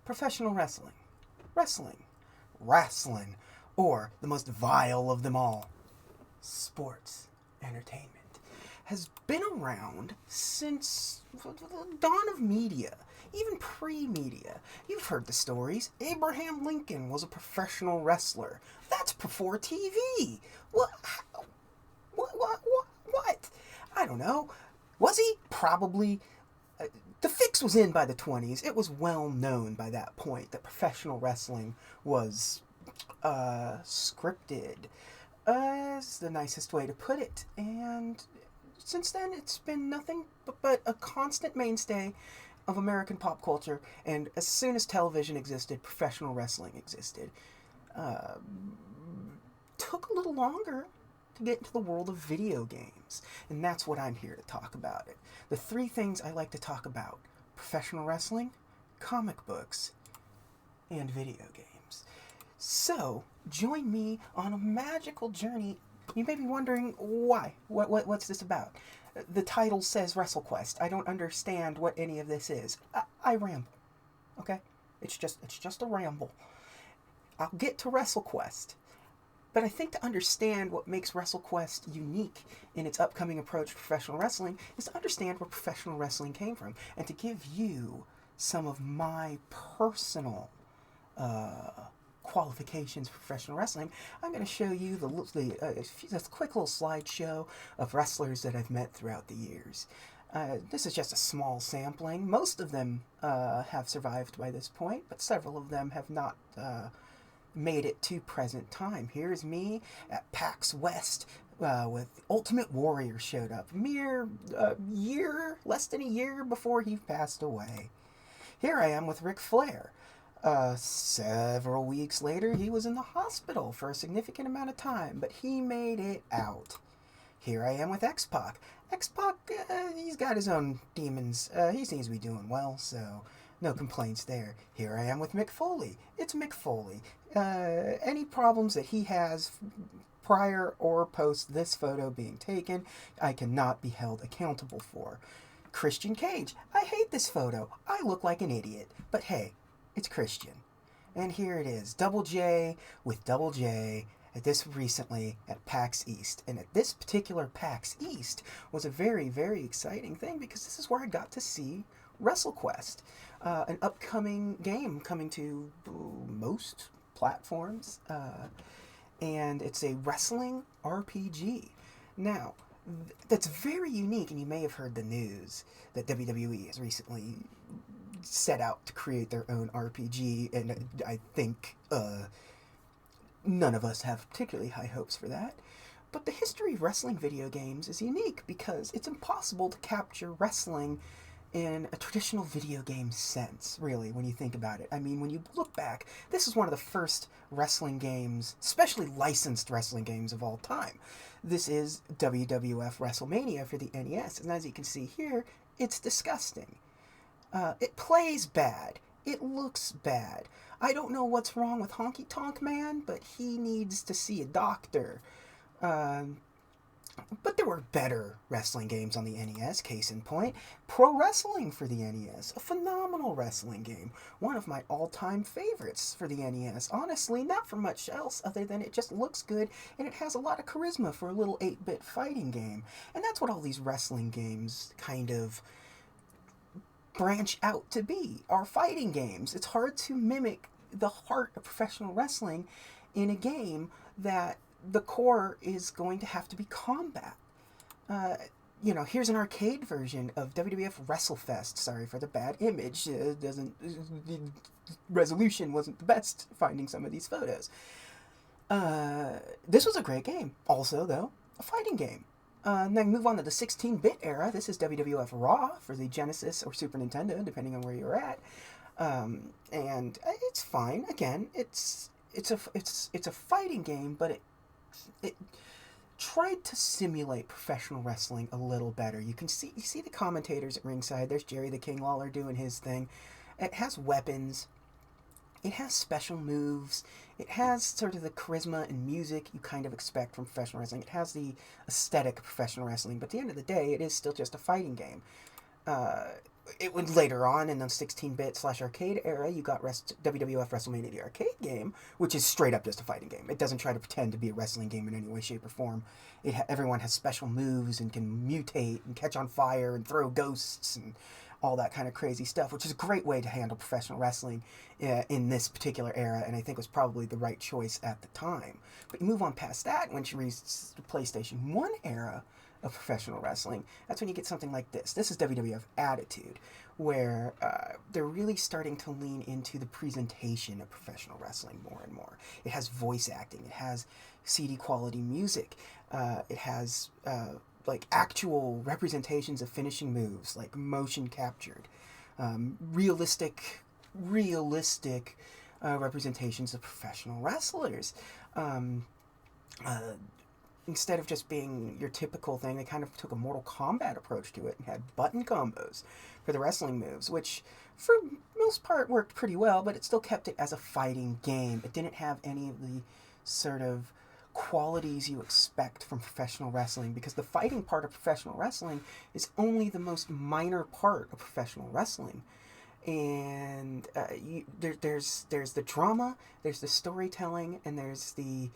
Professional wrestling. Wrestling. Wrestling. Or the most vile of them all, sports entertainment, has been around since the dawn of media, even pre-media. You've heard the stories. Abraham Lincoln was a professional wrestler. That's before TV. What? What? I don't know. Was he? Probably. The fix was in by the 20s. It was well known by that point that professional wrestling was scripted. Is the nicest way to put it. And since then, it's been nothing but a constant mainstay of American pop culture. And as soon as television existed, professional wrestling existed. Uh, Took a little longer to get into the world of video games. And that's what I'm here to talk about it. The three things I like to talk about: professional wrestling, comic books, and video games. So, join me on a magical journey. You may be wondering why. What's this about? The title says WrestleQuest. I don't understand what any of this is. I ramble. Okay? It's just a ramble. I'll get to WrestleQuest. But I think to understand what makes WrestleQuest unique in its upcoming approach to professional wrestling is to understand where professional wrestling came from and to give you some of my personal qualifications for professional wrestling. I'm going to show you the quick little slideshow of wrestlers that I've met throughout the years. This is just a small sampling. Most of them have survived by this point, but several of them have not made it to present time. Here's me at PAX West with Ultimate Warrior showed up. Less than a year before he passed away. Here I am with Ric Flair. Several weeks later, he was in the hospital for a significant amount of time, but he made it out. Here I am with X-Pac. X-Pac, he's got his own demons. He seems to be doing well, so no complaints there. Here I am with Mick Foley. It's Mick Foley. Any problems that he has prior or post this photo being taken, I cannot be held accountable for. Christian Cage. I hate this photo. I look like an idiot. But hey, it's Christian. And here it is. Double J with Double J at this recently at PAX East. And at this particular PAX East was a very, very exciting thing because this is where I got to see WrestleQuest, an upcoming game coming to most platforms. And it's a wrestling RPG. Now, that's very unique, and you may have heard the news that WWE has recently set out to create their own RPG, and I think none of us have particularly high hopes for that. But the history of wrestling video games is unique because it's impossible to capture wrestling in a traditional video game sense, really, when you think about it. I mean, when you look back, this is one of the first wrestling games, especially licensed wrestling games of all time. This is WWF WrestleMania for the NES, and as you can see here, it's disgusting. It plays bad. It looks bad. I don't know what's wrong with Honky Tonk Man, but he needs to see a doctor. But there were better wrestling games on the NES, case in point. Pro Wrestling for the NES, a phenomenal wrestling game. One of my all-time favorites for the NES. Honestly, not for much else other than it just looks good and it has a lot of charisma for a little 8-bit fighting game. And that's what all these wrestling games kind of branch out to be, are fighting games. It's hard to mimic the heart of professional wrestling in a game that the core is going to have to be combat. Here's an arcade version of WWF WrestleFest. Sorry for the bad image. The resolution wasn't the best finding some of these photos. This was a great game. Also, though, a fighting game. And then move on to the 16-bit era. This is WWF Raw for the Genesis or Super Nintendo, depending on where you're at. And it's fine. Again, it's a fighting game, but it tried to simulate professional wrestling a little better. You see the commentators at ringside. There's Jerry the King Lawler doing his thing. It has weapons. It has special moves. It has sort of the charisma and music you kind of expect from professional wrestling. It has the aesthetic of professional wrestling, but at the end of the day, it is still just a fighting game. it would later on in the 16-bit slash arcade era, you got WWF WrestleMania the arcade game, which is straight up just a fighting game. It doesn't try to pretend to be a wrestling game in any way, shape, or form. Everyone has special moves and can mutate and catch on fire and throw ghosts and all that kind of crazy stuff, which is a great way to handle professional wrestling in this particular era, and I think was probably the right choice at the time. But you move on past that, once you reach the PlayStation 1 era of professional wrestling, that's when you get something like this. This is WWF Attitude, where they're really starting to lean into the presentation of professional wrestling more and more. It has voice acting, it has CD quality music, it has like actual representations of finishing moves, like motion captured, realistic representations of professional wrestlers. Instead of just being your typical thing, they kind of took a Mortal Kombat approach to it and had button combos for the wrestling moves, which for most part worked pretty well, but it still kept it as a fighting game. It didn't have any of the sort of qualities you expect from professional wrestling, because the fighting part of professional wrestling is only the most minor part of professional wrestling. And there's the drama, there's the storytelling, and there's the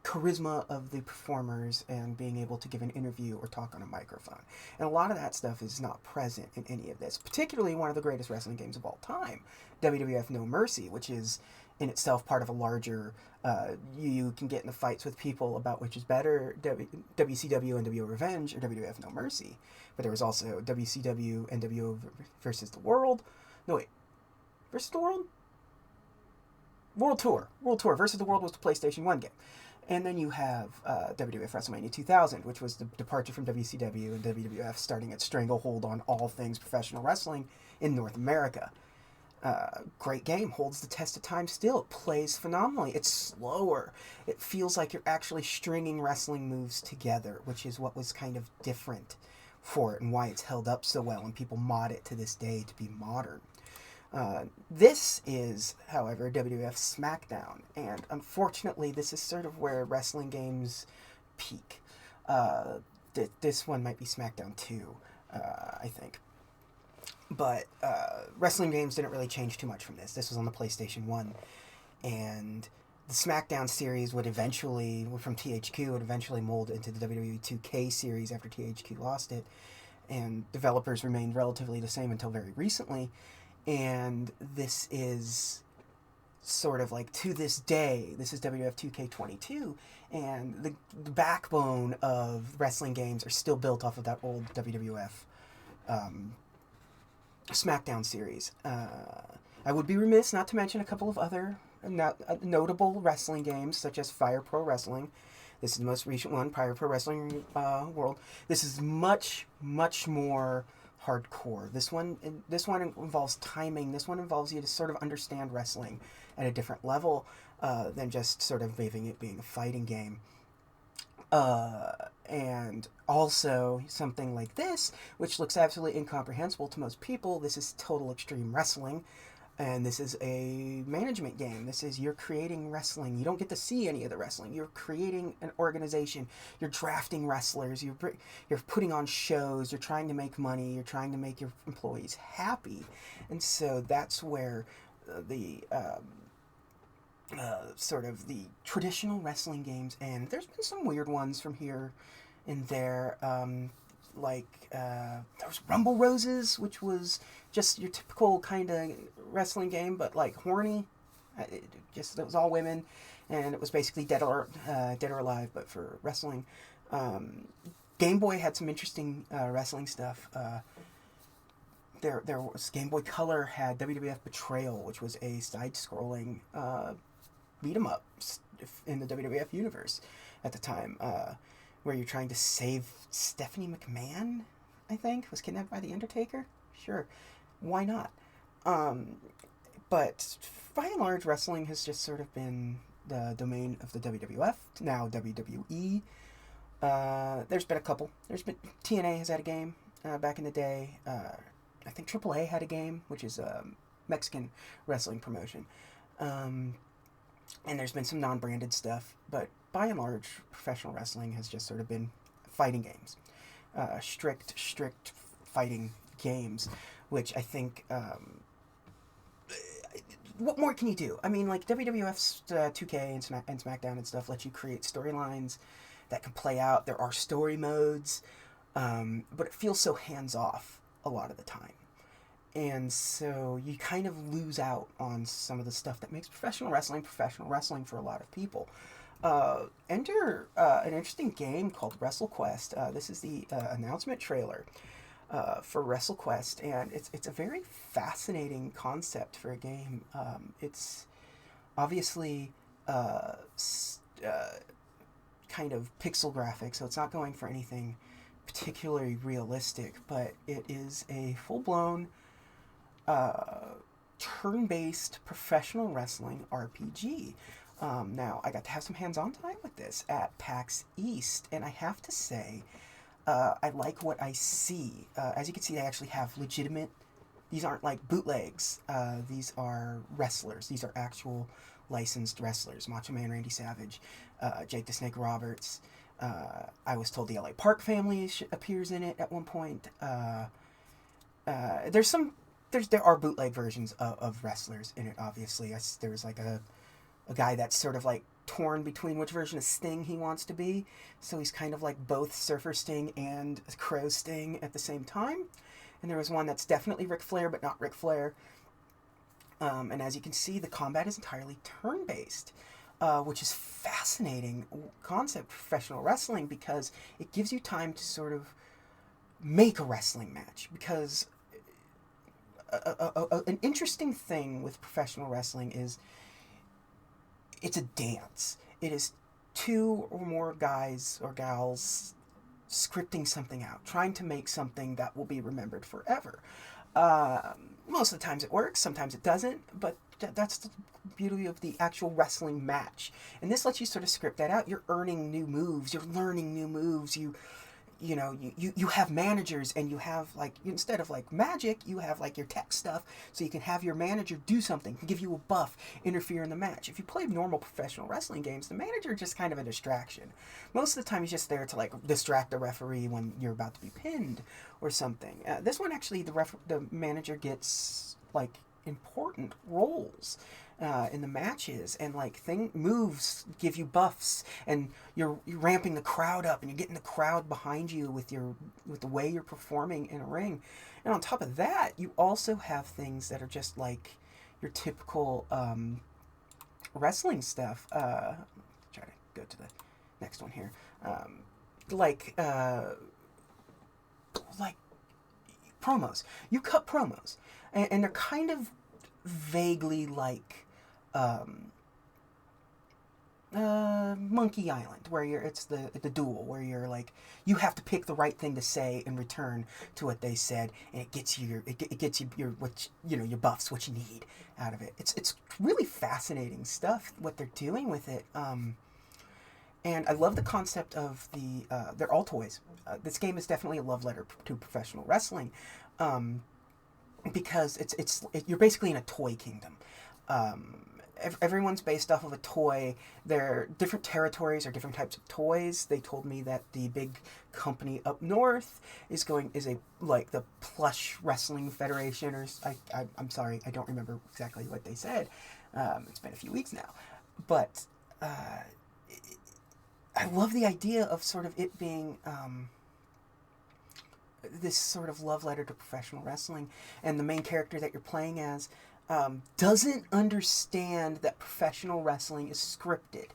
charisma of the performers and being able to give an interview or talk on a microphone. And a lot of that stuff is not present in any of this, particularly one of the greatest wrestling games of all time, WWF No Mercy, which is in itself part of a larger, you can get in the fights with people about which is better, WCW NWO Revenge or WWF No Mercy. But there was also WCW NWO versus the World. No, wait. Versus the World? World Tour versus the World was the PlayStation 1 game. And then you have WWF WrestleMania 2000, which was the departure from WCW and WWF starting its stranglehold on all things professional wrestling in North America. Great game, holds the test of time still, plays phenomenally. It's slower. It feels like you're actually stringing wrestling moves together, which is what was kind of different for it and why it's held up so well and people mod it to this day to be modern. This is, however, WWF SmackDown, and unfortunately this is sort of where wrestling games peak. This one might be SmackDown 2, I think. But wrestling games didn't really change too much from this. This was on the PlayStation 1. And the SmackDown series would eventually, from THQ, would eventually mold into the WWE 2K series after THQ lost it. And developers remained relatively the same until very recently. And this is sort of like, to this day, this is WWF 2K22. And the backbone of wrestling games are still built off of that old WWF SmackDown series. I would be remiss not to mention a couple of other notable wrestling games, such as Fire Pro Wrestling. This is the most recent one, Fire Pro Wrestling World. This is much, much more hardcore. This one involves timing. This one involves you to sort of understand wrestling at a different level than just sort of being a fighting game. And also something like this, which looks absolutely incomprehensible to most people. This is Total Extreme Wrestling, and this is a management game. This is, you're creating wrestling. You don't get to see any of the wrestling. You're creating an organization. You're drafting wrestlers. You're putting on shows. You're trying to make money. You're trying to make your employees happy. And so that's where the sort of the traditional wrestling games, and there's been some weird ones from here and there, there was Rumble Roses, which was just your typical kind of wrestling game, but like horny. It was all women, and it was basically Dead or Alive, but for wrestling. Game Boy had some interesting wrestling stuff. There was Game Boy Color had WWF Betrayal, which was a side-scrolling beat 'em up in the WWF universe at the time, where you're trying to save Stephanie McMahon, I think, was kidnapped by the Undertaker. Sure, why not? But by and large, wrestling has just sort of been the domain of the WWF, now WWE. There's been a couple. TNA has had a game back in the day. I think AAA had a game, which is a Mexican wrestling promotion. And there's been some non-branded stuff, but by and large, professional wrestling has just sort of been fighting games. Strict fighting games, which I think, what more can you do? I mean, like WWF's 2K and SmackDown and stuff let you create storylines that can play out. There are story modes, but it feels so hands off a lot of the time. And so you kind of lose out on some of the stuff that makes professional wrestling for a lot of people. Enter an interesting game called WrestleQuest. This is the announcement trailer for WrestleQuest, and it's a very fascinating concept for a game. It's obviously kind of pixel graphics, so it's not going for anything particularly realistic, but it is a full-blown turn-based professional wrestling RPG. Now, I got to have some hands-on time with this at PAX East, and I have to say, I like what I see. As you can see, they actually have legitimate... These aren't like bootlegs. These are wrestlers. These are actual licensed wrestlers. Macho Man Randy Savage, Jake the Snake Roberts. I was told the LA Park family appears in it at one point. There are bootleg versions of wrestlers in it, obviously. There's like a guy that's sort of like torn between which version of Sting he wants to be. So he's kind of like both Surfer Sting and Crow Sting at the same time. And there was one that's definitely Ric Flair, but not Ric Flair. And as you can see, the combat is entirely turn-based, which is fascinating concept for professional wrestling because it gives you time to sort of make a wrestling match. Because an interesting thing with professional wrestling is it's a dance. It is two or more guys or gals scripting something out, trying to make something that will be remembered forever. Most of the times it works, sometimes it doesn't, but that's the beauty of the actual wrestling match. And this lets you sort of script that out. You're earning new moves, you're learning new moves, you have managers, and you have, like, instead of like magic, you have like your tech stuff, so you can have your manager do something, give you a buff, interfere in the match. If you play normal professional wrestling games, the manager is just kind of a distraction. Most of the time he's just there to like distract the referee when you're about to be pinned or something. This one actually, the manager gets like important roles in the matches, and like moves give you buffs, and you're ramping the crowd up, and you're getting the crowd behind you with the way you're performing in a ring. And on top of that, you also have things that are just like your typical wrestling stuff. Try to go to the next one here. Like promos. You cut promos, and they're kind of vaguely like Monkey Island, where it's the duel, where you're like, you have to pick the right thing to say in return to what they said, and it gets you your buffs, what you need out of it. It's really fascinating stuff what they're doing with it. And I love the concept of they're all toys. This game is definitely a love letter to professional wrestling, because you're basically in a toy kingdom. Everyone's based off of a toy. There different territories or different types of toys. They told me that the big company up north is like the Plush Wrestling Federation, or I'm sorry, I don't remember exactly what they said. It's been a few weeks now, but I love the idea of sort of it being this sort of love letter to professional wrestling, and the main character that you're playing as doesn't understand that professional wrestling is scripted.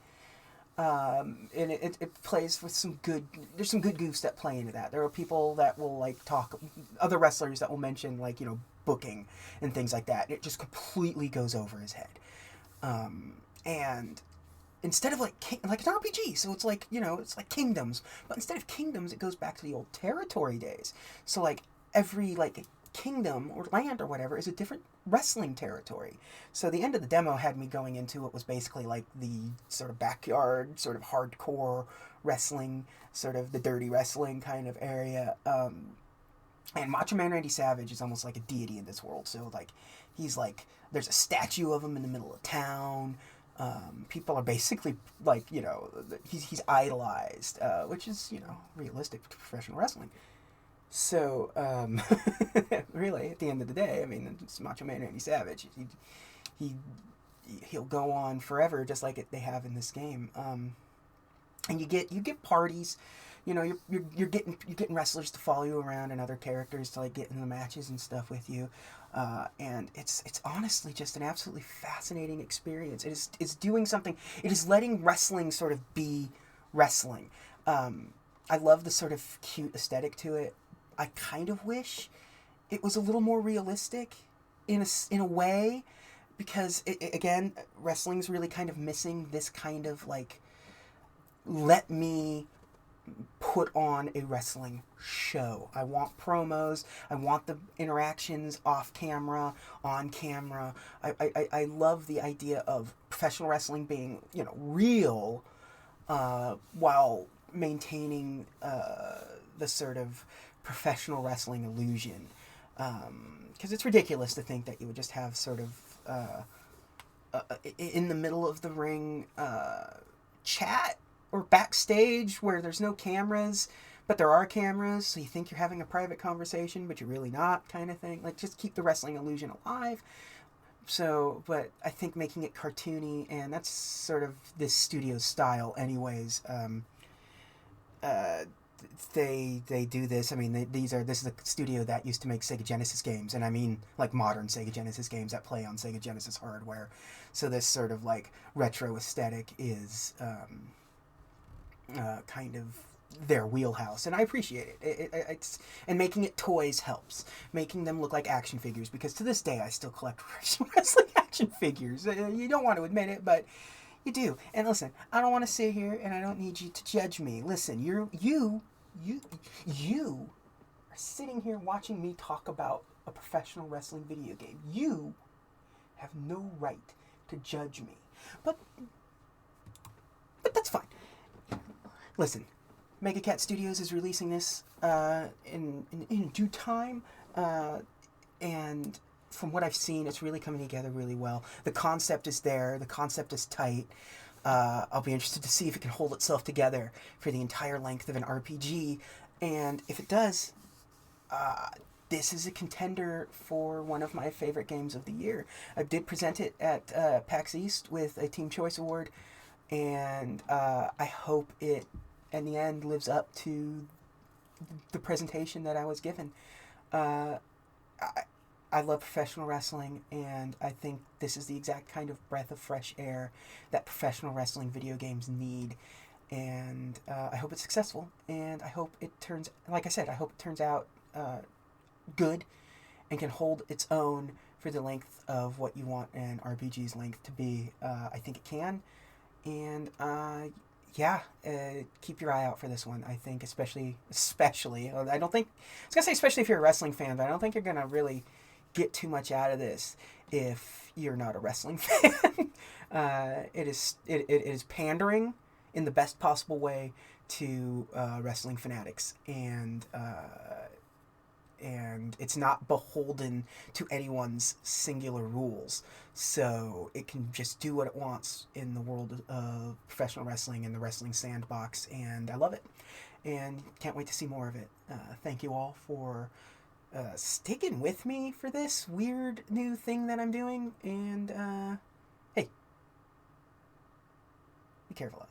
And it plays with there's some good goofs that play into that. There are people that will like other wrestlers that will mention like, booking and things like that. It just completely goes over his head. And instead of like an RPG, so it's like, it's like kingdoms, but instead of kingdoms, it goes back to the old territory days. So like every like kingdom or land or whatever is a different wrestling territory. So the end of the demo had me going into it was basically like the sort of backyard, sort of hardcore wrestling, sort of the dirty wrestling kind of area. And Macho Man Randy Savage is almost like a deity in this world. So like he's like, there's a statue of him in the middle of town. People are basically like, he's idolized, which is, realistic to professional wrestling. So, really, at the end of the day, I mean, it's Macho Man Randy Savage. He he'll go on forever, just like they have in this game. And you get parties, you're getting wrestlers to follow you around and other characters to like get in the matches and stuff with you, and it's honestly just an absolutely fascinating experience. It's doing something. It is letting wrestling sort of be wrestling. I love the sort of cute aesthetic to it. I kind of wish it was a little more realistic in a way, because again, wrestling's really kind of missing this kind of like, let me put on a wrestling show. I want promos. I want the interactions off camera, on camera. I love the idea of professional wrestling being, real, while maintaining the sort of professional wrestling illusion. Because it's ridiculous to think that you would just have sort of in the middle of the ring chat or backstage where there's no cameras, but there are cameras, so you think you're having a private conversation, but you're really not, kind of thing. Like, just keep the wrestling illusion alive. So, but I think making it cartoony, and that's sort of this studio's style, anyways. Uh, they do this. I mean, this is a studio that used to make Sega Genesis games, and I mean like modern Sega Genesis games that play on Sega Genesis hardware. So this sort of like retro aesthetic is kind of their wheelhouse, and I appreciate it. It's, and making it toys helps. Making them look like action figures, because to this day I still collect wrestling action figures. You don't want to admit it, but you do. And listen, I don't want to sit here, and I don't need you to judge me. Listen, you are sitting here watching me talk about a professional wrestling video game. You have no right to judge me. But that's fine. Listen, Mega Cat Studios is releasing this in due time, and from what I've seen, it's really coming together really well. The concept is there. The concept is tight. I'll be interested to see if it can hold itself together for the entire length of an RPG, and if it does, this is a contender for one of my favorite games of the year. I did present it at PAX East with a Team Choice Award, and I hope it, in the end, lives up to the presentation that I was given. I love professional wrestling, and I think this is the exact kind of breath of fresh air that professional wrestling video games need. And I hope it's successful, and I hope it turns, like I said, I hope it turns out good and can hold its own for the length of what you want an RPG's length to be. I think it can, and keep your eye out for this one. I think especially, I don't think, I was gonna say especially if you're a wrestling fan, but I don't think you're gonna really get too much out of this if you're not a wrestling fan. It is pandering in the best possible way to wrestling fanatics, and it's not beholden to anyone's singular rules. So it can just do what it wants in the world of professional wrestling and the wrestling sandbox, and I love it. And can't wait to see more of it. Thank you all for sticking with me for this weird new thing that I'm doing. And hey, be careful out there.